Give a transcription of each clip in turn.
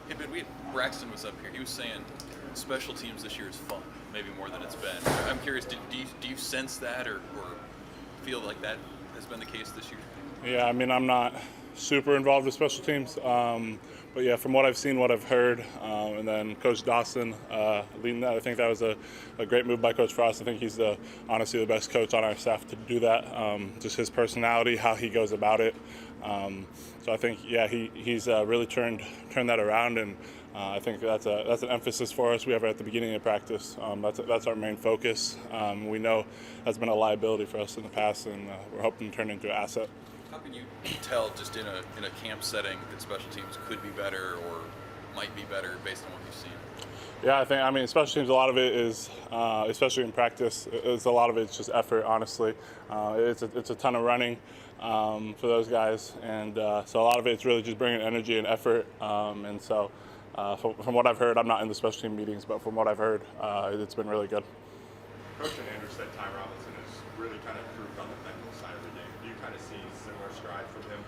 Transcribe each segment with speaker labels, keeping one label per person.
Speaker 1: Hey, Ben, Braxton was up here. He was saying special teams this year is fun, maybe more than it's been. I'm curious, do you sense that or feel like that has been the case this year?
Speaker 2: Yeah, I mean, I'm not super involved with special teams, but yeah, from what I've seen, what I've heard, and then Coach Dawson leading that, I think that was a great move by Coach Frost. I think he's honestly the best coach on our staff to do that. Just his personality, how he goes about it. So I think, yeah, he's really turned that around, and I think that's an emphasis for us. We have it at the beginning of practice. That's our main focus. We know that's been a liability for us in the past, and we're hoping to turn it into an asset.
Speaker 1: How can you tell just in a camp setting that special teams could be better or might be better based on what you've seen?
Speaker 2: Yeah, I mean, special teams, a lot of it is, especially in practice, a lot of it's just effort, honestly. It's a ton of running for those guys, and so a lot of it's really just bringing energy and effort. And so from what I've heard, I'm not in the special team meetings, but from what I've heard, it's been really good.
Speaker 3: Coach and Andrew said Ty Robinson has really kind of improved on the technical side of the game. Do you kind of see similar strides from him?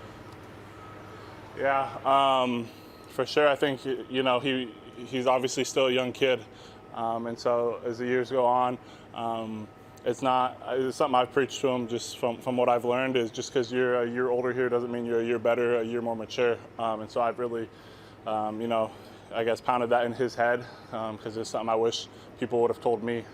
Speaker 2: Yeah, for sure. I think he's obviously still a young kid, and so as the years go on, it's something I've preached to him. Just from what I've learned is just because you're a year older here doesn't mean you're a year better, a year more mature, and so I've really, I guess pounded that in his head because it's something I wish people would have told me.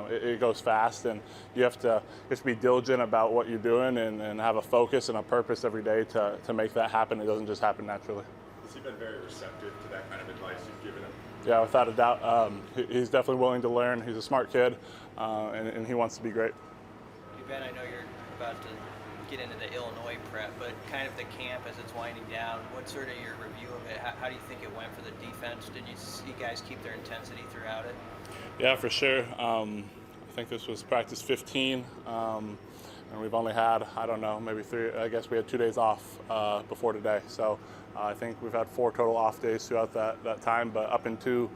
Speaker 2: It goes fast, and you have to be diligent about what you're doing and have a focus and a purpose every day to make that happen. It doesn't just happen naturally.
Speaker 3: Has he been very receptive to that kind of advice you've given him?
Speaker 2: Yeah, without a doubt. He's definitely willing to learn. He's a smart kid, and he wants to be great.
Speaker 4: Hey Ben, I know you're about to get into the Illinois prep, but kind of the camp as it's winding down, what's sort of your review of it? How do you think it went for the defense? Did you see guys keep their intensity throughout it?
Speaker 2: Yeah, for sure. I think this was practice 15, and we've only had, I don't know, maybe 3. I guess we had 2 days off before today. So I think we've had 4 total off days throughout that time. But up until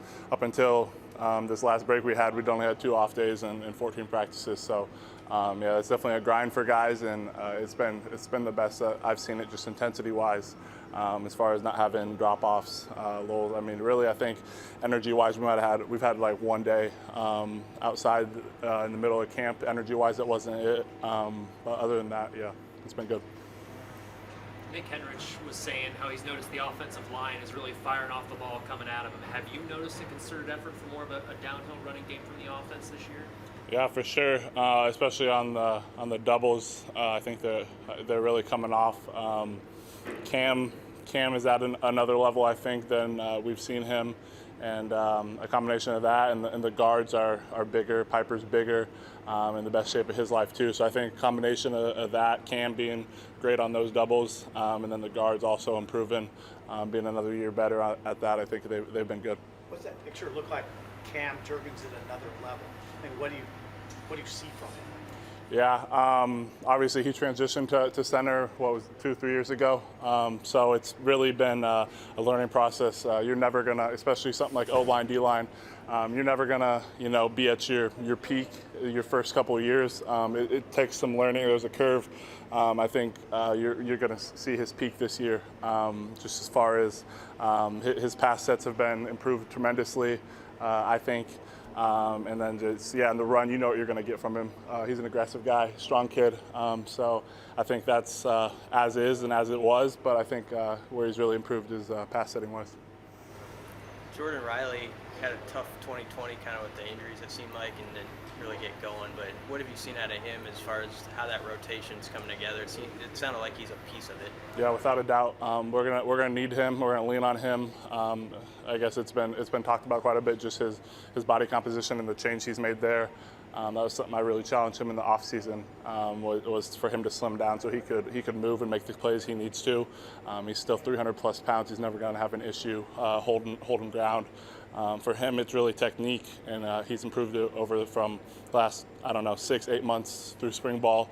Speaker 2: this last break we'd only had 2 off days and 14 practices. So yeah, it's definitely a grind for guys, and it's been the best that I've seen it, just intensity-wise. As far as not having drop-offs, lulls. I mean, really, I think energy-wise, we've had like 1 day outside in the middle of camp. Energy-wise, that wasn't it. But other than that, yeah, it's been good.
Speaker 5: Nick Henrich was saying how he's noticed the offensive line is really firing off the ball coming at him. Have you noticed a concerted effort for more of a downhill running game from the offense this year?
Speaker 2: Yeah, for sure. Especially on the doubles, I think they're really coming off. Cam is at another level, I think, than we've seen him, and a combination of that and the guards are bigger. Piper's bigger, in the best shape of his life too. So I think a combination of that, Cam being great on those doubles, and then the guards also improving, being another year better at that. I think they've been good.
Speaker 6: What's that picture look like? Cam Jurgens at another level. And what do you see from him?
Speaker 2: Yeah, obviously he transitioned to center, 2-3 years ago. So it's really been a learning process. You're never gonna, especially something like O-line, D-line, you're never gonna, be at your peak your first couple of years. It takes some learning. There's a curve. I think you're gonna see his peak this year. Just as far as his pass sets have been improved tremendously, I think. And then just, in the run, you know what you're going to get from him. He's an aggressive guy, strong kid. So I think that's as is and as it was, but I think where he's really improved is pass setting wise.
Speaker 4: Jordan Riley had a tough 2020 kind of with the injuries, it seemed like, and didn't really get going. But what have you seen out of him as far as how that rotation's coming together? It sounded like he's a piece of it.
Speaker 2: Yeah, without a doubt. We're gonna need him. We're gonna lean on him. I guess it's been talked about quite a bit, just his body composition and the change he's made there. That was something I really challenged him in the off season. Was for him to slim down so he could move and make the plays he needs to. He's still 300 plus pounds. He's never going to have an issue holding ground. For him, it's really technique, and he's improved it from last 6-8 months through spring ball.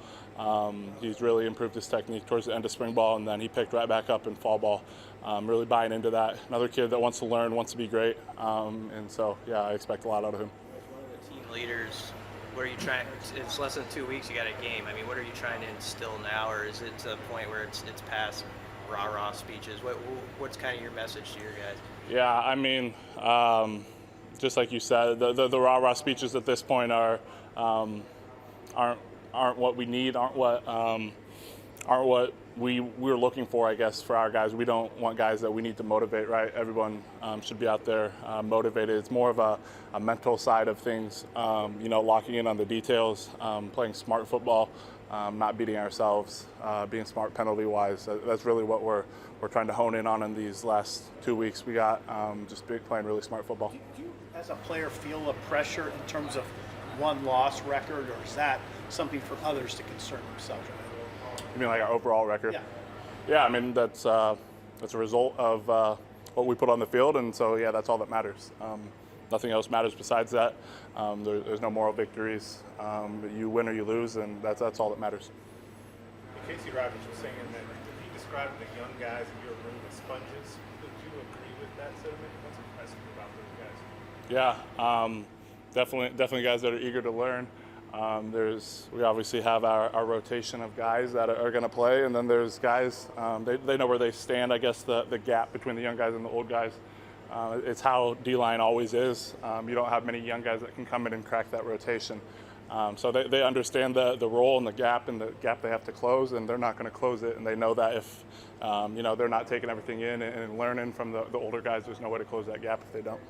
Speaker 2: He's really improved his technique towards the end of spring ball, and then he picked right back up in fall ball. Really buying into that. Another kid that wants to learn, wants to be great, and so yeah, I expect a lot out of him.
Speaker 4: As one of the team leaders, what are you trying? It's less than 2 weeks. You got a game. I mean, what are you trying to instill now, or is it to a point where it's past rah-rah speeches. What's kind of your message to your guys?
Speaker 2: Yeah, I mean, just like you said, the rah-rah speeches at this point aren't what we need, aren't what we're looking for, I guess, for our guys. We don't want guys that we need to motivate, right? Everyone should be out there motivated. It's more of a mental side of things, locking in on the details, playing smart football, not beating ourselves, being smart penalty-wise. That's really what we're trying to hone in on in these last 2 weeks. We got playing really smart football.
Speaker 6: Do you, as a player, feel a pressure in terms of one-loss record, or is that something for others to concern themselves with?
Speaker 2: You mean like our overall record?
Speaker 6: Yeah.
Speaker 2: Yeah, I mean that's a result of what we put on the field, and so yeah, that's all that matters. Nothing else matters besides that. There's no moral victories. You win or you lose, and that's all that matters.
Speaker 7: Casey Rogers was saying that he described the young guys in your room as sponges. Would you agree with that sentiment? What's impressive about those guys?
Speaker 2: Yeah, definitely guys that are eager to learn. We obviously have our rotation of guys that are going to play, and then there's guys, they know where they stand. I guess the gap between the young guys and the old guys, it's how D-line always is. You don't have many young guys that can come in and crack that rotation. So they understand the role and the gap they have to close, and they're not going to close it. And they know that if they're not taking everything in and learning from the older guys, there's no way to close that gap if they don't.